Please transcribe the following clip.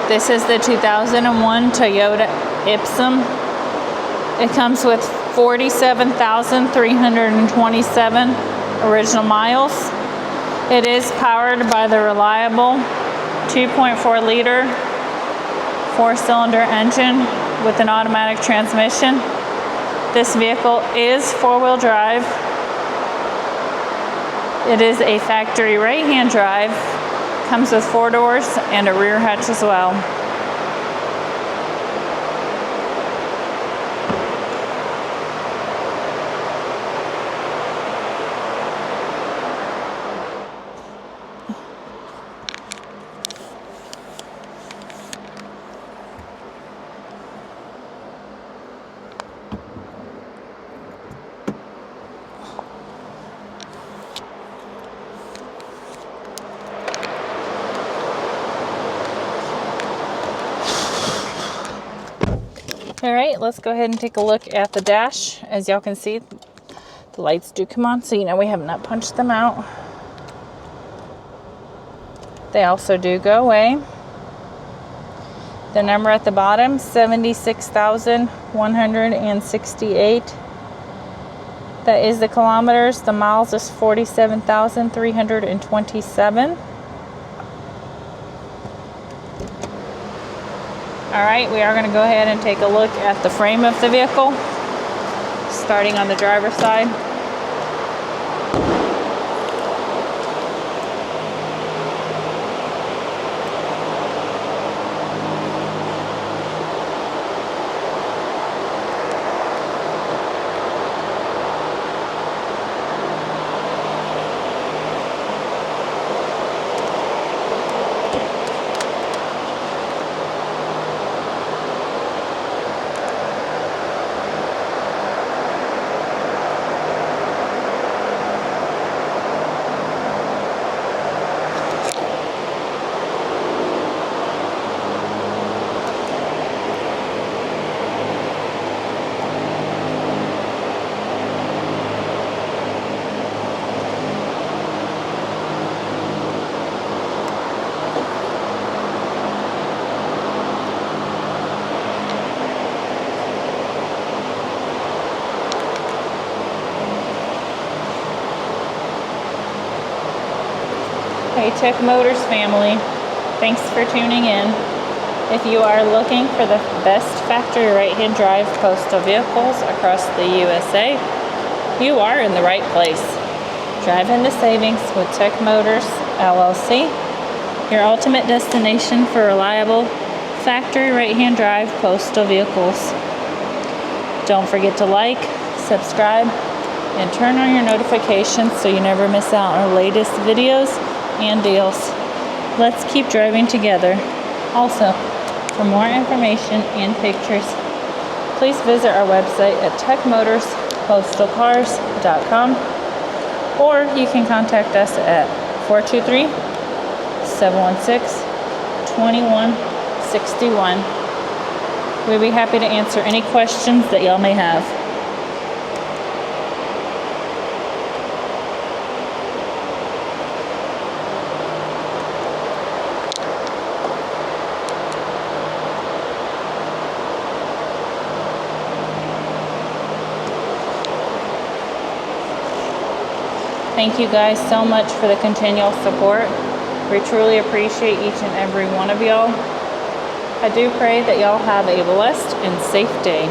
This is the 2001 Toyota Ipsum. It comes with 47,327 original miles. It is powered by the reliable 2.4 liter 4-cylinder engine with an automatic transmission. This vehicle is four-wheel drive. It is a factory right-hand drive. Comes with 4 doors and a rear hatch as well. All right, let's go ahead and take a look at the dash. As y'all can see, the lights do come on, so you know we have not punched them out. They also do go away. The number at the bottom, 76,168. That is the kilometers. The miles is 47,327. All right, we are going to go ahead and take a look at the frame of the vehicle, starting on the driver's side. Hey Tech Motors family, thanks for tuning in. If you are looking for the best factory right-hand drive postal vehicles across the USA, you are in the right place. Drive into savings with Tech Motors LLC, your ultimate destination for reliable factory right-hand drive postal vehicles. Don't forget to like, subscribe, and turn on your notifications so you never miss out on our latest videos and deals. Let's keep driving together. Also, for more information and pictures, please visit our website at techmotorspostalcars.com, or you can contact us at 423-716-2161. We'd be happy to answer any questions that y'all may have. Thank you guys so much for the continual support. We truly appreciate each and every one of y'all. I do pray that y'all have a blessed and safe day.